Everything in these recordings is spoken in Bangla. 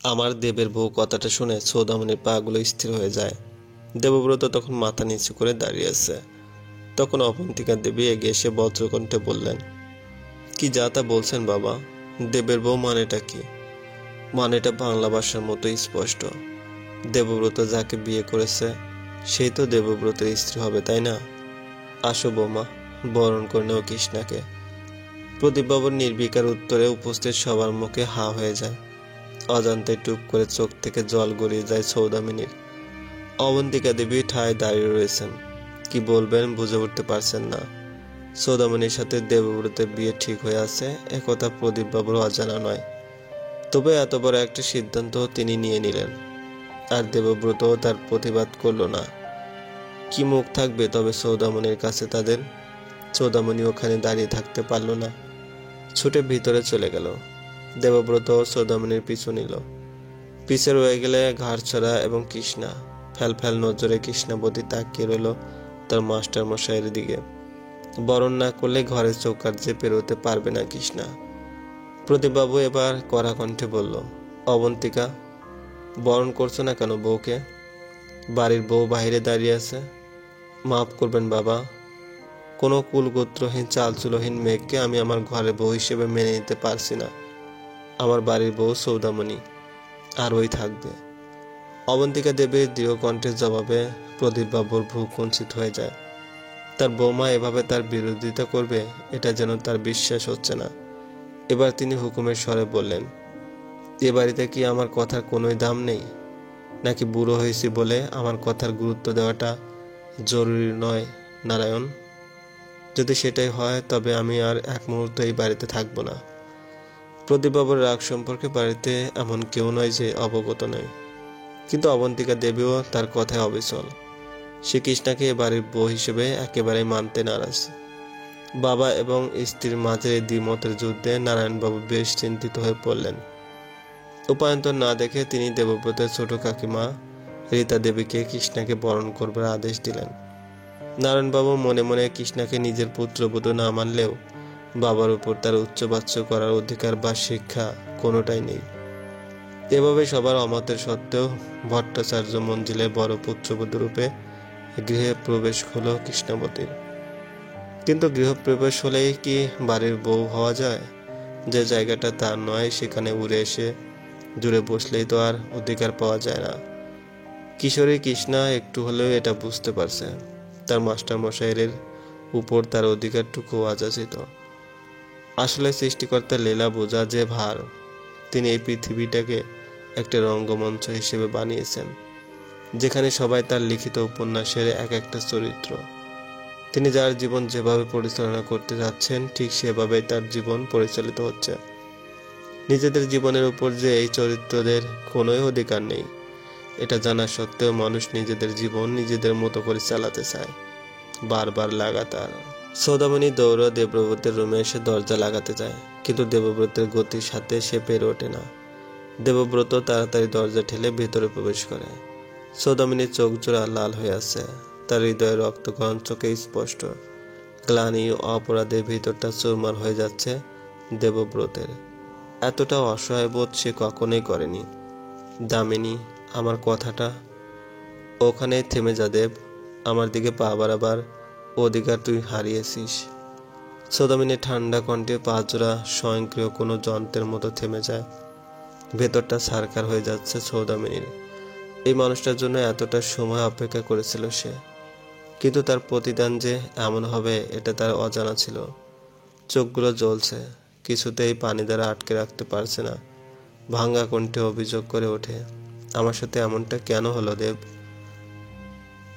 আমার দেবের বউ কথাটা শুনে সৌদামিনীর পাগুলো স্থির হয়ে যায়। দেবব্রত তখন মাথা নিচু করে দাঁড়িয়ে আছে। তখন অবন্তিকা দেবী এগিয়ে এসে বজ্রকণ্ঠে বললেন, কি যা তা বলছেন বাবা? দেবের বউ মানেটা কি? মানেটা বাংলা ভাষার মতোই স্পষ্ট। দেবব্রত যাকে বিয়ে করেছে সেই তো দেবব্রতের স্ত্রী হবে, তাই না? আসো বৌমা, বরণ করে নেও কৃষ্ণাকে। প্রদীপবাবুর নির্বিকার উত্তরে উপস্থিত সবার মুখে হা হয়ে যায়। অজান্তে টুপ করে চোখ থেকে জল গড়িয়ে যায় সৌদামিনীর। অবন্তিকা দেবী ঠায় দাঁড়িয়ে রয়েছেন, কি বলবেন বুঝে উঠতে পারছেন না। সৌদামিনীর সাথে দেবব্রতের বিয়ে ঠিক হয়ে আছে একথা প্রদীপবাবুর অজানা নয়। তবে এত বড় একটা সিদ্ধান্ত তিনি নিয়ে নিলেন, আর দেবব্রত তার প্রতিবাদ করল না। কি মুখ থাকবে তবে সৌদামিনীর কাছে তাদের? সৌদামিনী ওখানে দাঁড়িয়ে থাকতে পারল না, ছুটে ভিতরে চলে গেল। দেবব্রত সৌদামিনীর পিছু নিল। পিছে রয়ে গেলে ঘাড়ছড়া এবং কৃষ্ণা। ফ্যাল ফ্যাল নজরে কৃষ্ণাবতী তাকিয়ে রইল তার মাস্টার মশাইয়ের দিকে। বরণ না করলে ঘরের চৌকাঠ যে পেরোতে পারবে না কৃষ্ণা। প্রদীপবাবু এবার কড়া কণ্ঠে বলল, অবন্তিকা, বরণ করছো না কেন বউকে? বাড়ির বউ বাইরে দাঁড়িয়ে আছে। মাফ করবেন বাবা, কোনো কুলগোত্রহীন চালচুলহীন মেয়েকে আমি আমার ঘরে বউ হিসেবে মেনে নিতে পারছি না। আমার বাড়ির বউ সৌদামণি, আর ওই থাকবে। অবন্তিকা দেবীর দৃঢ় কণ্ঠের জবাবে প্রদীপবাবুর ভ্রু কুঞ্চিত হয়ে যায়। তার বৌমা এভাবে তার বিরোধিতা করবে এটা যেন তার বিশ্বাস হচ্ছে না। এবার তিনি হুকুমের স্বরে বললেন, এ বাড়িতে কি আমার কথার কোনোই দাম নেই? নাকি বুড়ো হয়েছি বলে আমার কথার গুরুত্ব দেওয়াটা জরুরি নয় নারায়ণ? যদি সেটাই হয় তবে আমি আর এক মুহূর্ত এই বাড়িতে থাকবো না। প্রদীপবাবুর রাগ সম্পর্কে বাড়িতে এমন কেউ নয় যে অবগত নয়, কিন্তু অবন্তিকা দেবীও তার কথায় অবিচল। সে কৃষ্ণাকে এ বাড়ির বউ হিসেবে একেবারেই মানতে নারাজ। বাবা এবং স্ত্রীর মাঝে দ্বিমতের যুদ্ধে নারায়ণবাবু বেশ চিন্তিত হয়ে পড়লেন। উপায়ন্তর না দেখে তিনি দেবব্রতের ছোট কাকিমা রীতা দেবীকে কৃষ্ণাকে বরণ করবার আদেশ দিলেন। নারায়ণবাবু মনে মনে কৃষ্ণাকে নিজের পুত্রবধূ না মানলেও বাবার উপর তার উচ্চবাচ্য করার অধিকার বা শিক্ষা কোনোটাই নেই। এভাবে সবার অমতের সত্ত্বেও ভট্টাচার্য মঞ্জিলে বড় পুত্রবধূ রূপে গৃহে প্রবেশ হলো কৃষ্ণাবতীর। কিন্তু গৃহপ্রবেশ হলেই কি বাড়ির বউ হওয়া যায়? যে জায়গাটা তার নয় সেখানে উড়ে এসে জুড়ে বসলেই তো আর অধিকার পাওয়া যায় না। কিশোরী কৃষ্ণা একটু হলেও এটা বুঝতে পারছে। তার মাস্টার মশাইয়ের উপর তার অধিকারটুকু অযাচিত। আসলে সৃষ্টিকর্তার লীলা বোঝা যে ভার। তিনি এই পৃথিবীটাকে একটা রঙ্গমঞ্চ হিসেবে বানিয়েছেন, যেখানে সবাই তার লিখিত উপন্যাসের এক একটা চরিত্র। তিনি যার জীবন যেভাবে পরিচালনা করতে যাচ্ছেন ঠিক সেভাবেই তার জীবন পরিচালিত হচ্ছে। নিজেদের জীবনের উপর যে এই চরিত্রদের কোনোই অধিকার নেই এটা জানা সত্ত্বেও মানুষ নিজেদের জীবন নিজেদের মতো করে চালাতে চায়, বারবার লাগাতার। সৌদামিনী দৌড় দেবব্রতের রুমে এসে দরজা লাগাতে যায়, কিন্তু দেবব্রতের গতির সাথে সে পেরে ওঠে না। দেবব্রত তাড়াতাড়ি দরজা ঠেলে ভেতরে প্রবেশ করে। সৌদামিনীর চোখ জোড়া লাল হয়ে আছে, তার হৃদয়ে রক্তক্ষরণ চোখে স্পষ্ট। গ্লানি ও অপরাধের ভিতরটা চুরমার হয়ে যাচ্ছে দেবব্রতের। এতটা অসহায় বোধ সে কখনোই করেনি। দামিনী, আমার কথাটা ওখানে থেমে যা দেব। আমার দিকে পা বাড়াবার অধিকার তুই হারিয়েছিস। সৌদামিনীর ঠান্ডা কণ্ঠে পা জোড়া স্বয়ংক্রিয় কোনো যন্ত্রের মতো থেমে যায়। ভেতরটা ছারখার হয়ে যাচ্ছে সৌদামিনীর। এই মানুষটার জন্য এতটা সময় অপেক্ষা করেছিল সে, কিন্তু তার প্রতিদান যে এমন হবে এটা তার অজানা ছিল। চোখগুলো জ্বলছে, কিছুতেই পানি দ্বারা আটকে রাখতে পারছে না। ভাঙ্গা কণ্ঠে অভিযোগ করে ওঠে, আমার সাথে এমনটা কেন হলো দেব?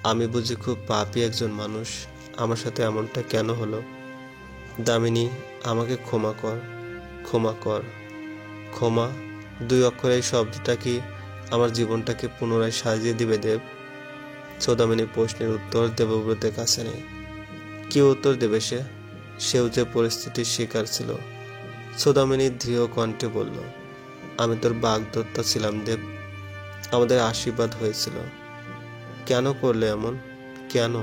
আমি বুঝি খুব পাপী একজন মানুষ? আমার সাথে এমনটা কেন হলো? দামিনী, আমাকে ক্ষমা কর, ক্ষমা কর। ক্ষমা, দুই অক্ষরের এই শব্দটা কি আমার জীবনটাকে পুনরায় সাজিয়ে দিবে দেব? সৌদামিনীর প্রশ্নের উত্তর দেবব্রতের কাছে নেই। কি উত্তর দেবে সে? সেও যে পরিস্থিতির শিকার ছিল। সৌদামিনী দৃঢ় কণ্ঠে বলল, আমি তোর বাগদত্তা ছিলাম দেব, আমাদের আশীর্বাদ হয়েছিল। কেন করলে এমন? কেন?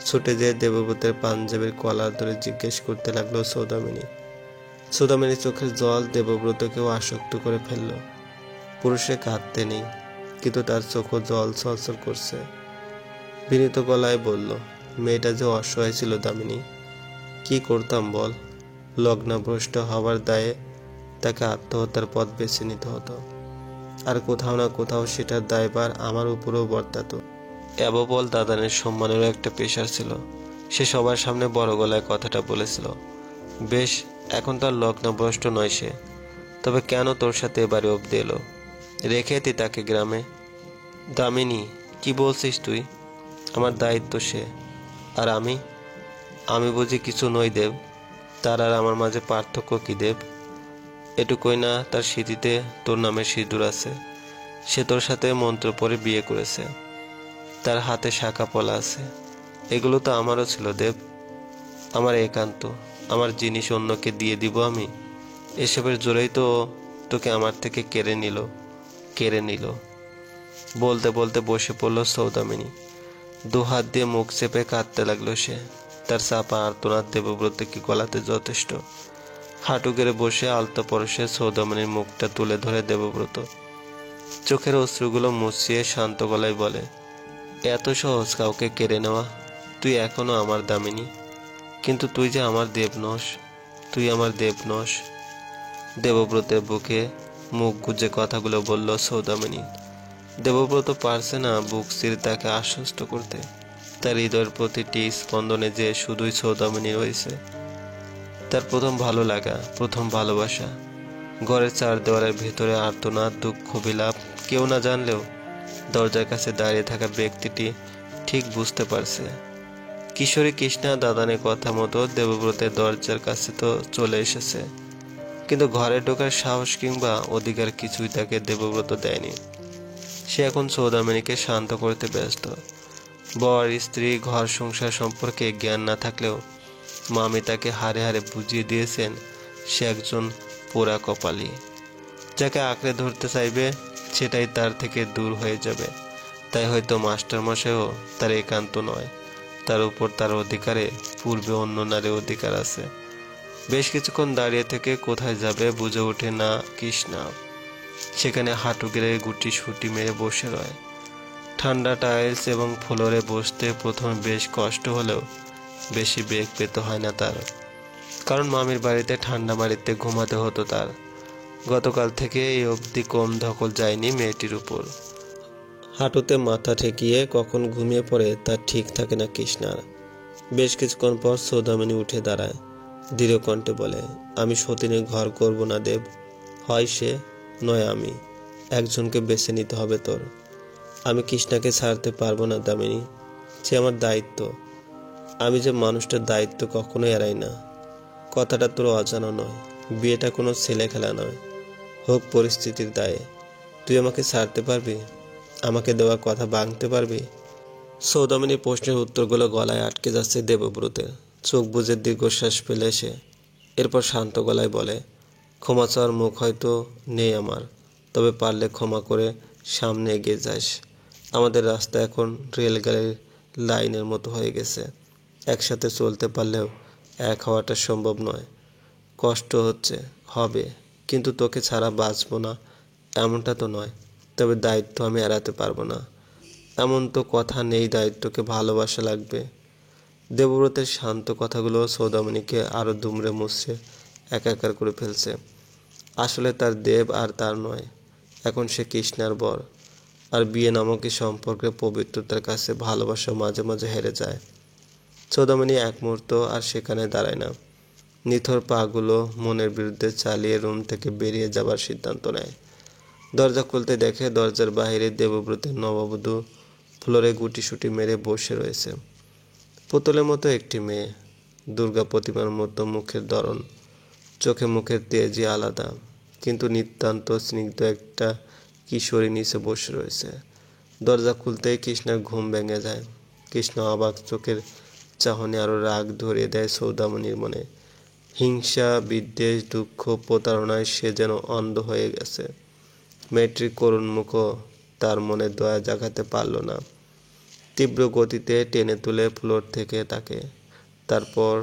ছুটে যেয়ে দেবব্রতের পাঞ্জাবের কলার ধরে জিজ্ঞেস করতে লাগলো সৌদামিনী। সৌদামিনীর চোখের জল দেবব্রতকেও আসক্ত করে ফেলল। পুরুষে কাঁদতে নেই, কিন্তু তার চোখও জল ছলছল করছে। বিনীত গলায় বলল, মেয়েটা যে অসহায় ছিল দামিনী, কি করতাম বল? লগ্নভ্রষ্ট হওয়ার দায়ে তাকে আত্মহত্যার পথ বেছে নিতে হতো, আর কোথাও না কোথাও সেটার দায়ভার আমার উপরেও বর্তাতো। অ্যাবল দাদানের সম্মানেরও একটা পেশার ছিল। সে সবার সামনে বড় গলায় কথাটা বলেছিল। বেশ, এখন তার লগ্নভ্রষ্ট নয় সে, তবে কেন তোর সাথে এবারে অব্দি এলো? রেখে দি তাকে গ্রামে। দামিনী, কি বলছিস তুই? আমার দায়িত্ব সে, আর আমি বুঝি কিছু নই দেব? তার আর আমার মাঝে পার্থক্য কি দেব? এটুকুই না, তার স্মৃতিতে তোর নামে সিঁদুর আছে। সে তোর সাথে মন্ত্র পড়ে বিয়ে করেছে, তার হাতে শাখা পলা আছে। এগুলো তো আমারও ছিল দেব, আমার একান্ত। আমার জিনিস অন্যকে দিয়ে দিব আমি? এসবের জোরেই তো তোকে আমার থেকে কেড়ে নিল। বলতে বলতে বসে পড়ল সৌদামিনী। দুহাত দিয়ে মুখ চেপে কাঁদতে লাগলো সে। তার চাপা আর্তনাদ দেবব্রতকে গলাতে যথেষ্ট। হাঁটু গেড়ে বসে আলতো পরশে সৌদামিনীর মুখটা তুলে ধরে দেবব্রত চোখের অশ্রুগুলো মুছিয়ে শান্ত গলায় বলে, এত সহজ কাউকে কেড়ে নেওয়া? তুই এখনো আমার দামিনী, কিন্তু তুই যে আমার দেব নস। তুই আমার দেব নস। দেবব্রতের বুকে মুখ গুজে কথাগুলো বলল সৌদামিনী। দেবব্রত পারছে না বুক চিরে তাকে আশ্বস্ত করতে। তার হৃদয়ের প্রতিটি স্পন্দনে যে শুধুই সৌদামিনী রয়েছে। তার প্রথম ভালো লাগা, প্রথম ভালোবাসা। ঘরের চার দেওয়ালের ভেতরে আর্তনাদ, দুঃখ, বিলাপ কেউ না জানলেও দরজার কাছে দাঁড়িয়ে থাকা ব্যক্তিটি ঠিক বুঝতে পারছে। কিশোরী কৃষ্ণা দাদানের কথা মতো দেবব্রতের দরজার কাছে তো চলে এসেছে, কিন্তু ঘরে ঢোকার সাহস কিংবা অধিকার কিছুই তাকে দেবব্রত দেয়নি। সে এখন সৌদামিনীকে শান্ত করতে ব্যস্ত। বর, স্ত্রী, ঘর সংসার সম্পর্কে জ্ঞান না থাকলেও মামি তাকে হাড়ে হাড়ে বুঝিয়ে দিয়েছেন সে একজন পোড়া কপালি। যাকে আঁকড়ে ধরতে চাইবে সেটাই তার থেকে দূর হয়ে যাবে। তাই হয়তো মাস্টারমশাইও তার একান্ত নয়, তার উপর তার অধিকারে পূর্বে অন্য নারী অধিকার আছে। বেশ কিছুক্ষণ দাঁড়িয়ে থেকে কোথায় যাবে বুঝে ওঠে না কৃষ্ণা। সেখানে হাঁটু গেড়ে গুটি সুটি মেরে বসে রয়। ঠান্ডা টাইলস এবং ফ্লোরে বসতে প্রথমে বেশ কষ্ট হলেও বেশি বেগ পেতে হয় না তার, কারণ মামির বাড়িতে ঠান্ডা মাড়িতে ঘুমাতে হতো তার। গতকাল থেকে এই অবধি কম ধকল যায়নি মেয়েটির উপর। হাঁটুতে মাথা ঠেকিয়ে কখন ঘুমিয়ে পড়ে তার ঠিক থাকে না কৃষ্ণার। বেশ কিছুক্ষণ পর সৌদামিনী উঠে দাঁড়ায়, দৃঢ় কণ্ঠে বলে, আমি সতীনের ঘর করব না দেব। হয় সে, নয় আমি। একজনকে বেছে নিতে হবে তোর। আমি কৃষ্ণাকে ছাড়তে পারবো না দামিনী, সে আমার দায়িত্ব। আমি যে মানুষটার দায়িত্ব কখনো এড়াই না। কথাটা তোর অজানা নয়, বিয়েটা কোনো ছেলে খেলা নয়, হোক পরিস্থিতির দায়ে। তুই আমাকে ছাড়তে পারবি? আমাকে দেওয়া কথা ভাঙতে পারবি? সৌদামিনীর প্রশ্নের উত্তরগুলো গলায় আটকে যাচ্ছে দেবব্রতের। চোখ বুজে দীর্ঘশ্বাস ফেলে সে এরপর শান্ত গলায় বলে, ক্ষমা চাওয়ার মুখ হয়তো নেই আমার, তবে পারলে ক্ষমা করে সামনে এগিয়ে যাস। আমাদের রাস্তা এখন রেলগাড়ির লাইনের মতো হয়ে গেছে। একসাথে চলতে পারলেও এক হওয়াটা সম্ভব নয়। কষ্ট হচ্ছে, হবে, কিন্তু তোকে ছাড়া বাঁচবো না এমনটা তো নয়। তবে দায়িত্ব আমি এড়াতে পারবো না, এমন তো কথা নেই। দায়িত্বকে ভালোবাসা লাগবে। দেবব্রতের শান্ত কথাগুলো সৌদামিনীকে আরো দুমড়ে মুচড়ে একাকার করে ফেলছে। আসলে তার দেব আর তার নয়, এখন সে কৃষ্ণার বর। আর বিয়ে নামক এই সম্পর্কের পবিত্রতার কাছে ভালোবাসা মাঝে মাঝে হেরে যায়। সৌদামিনী এক মুহূর্ত আর সেখানে দাঁড়ায় না। নিথর পাগুলো মনের বিরুদ্ধে চালিয়ে রুম থেকে বেরিয়ে যাবার সিদ্ধান্ত নেয়। দরজা খুলতে দেখে দরজার বাইরে দেবব্রতের নববধূ ফ্লোরে গুটিসুটি মেরে বসে রয়েছে। পুতুলের মতো একটি মেয়ে, দুর্গা প্রতিমার মতো মুখের ধরন, চোখে মুখের তেজি আলাদা, কিন্তু নিতান্ত স্নিগ্ধ একটা কিশোরী নিচে বসে রয়েছে। দরজা খুলতেই কৃষ্ণার ঘুম ভেঙে যায়। কৃষ্ণ অবাক চোখের চাহনি আরো রাগ ধরিয়ে দেয় সৌদামিনীর মনে। হিংসা, বিদ্বেষ, দুঃখ, প্রতারণায় সে যেন অন্ধ হয়ে গেছে। মেয়েটির করুণ মুখও তার মনে দয়া জাগাতে পারল না। তীব্র গতিতে টেনে তুলে ফ্লোর থেকে তাকে, তারপর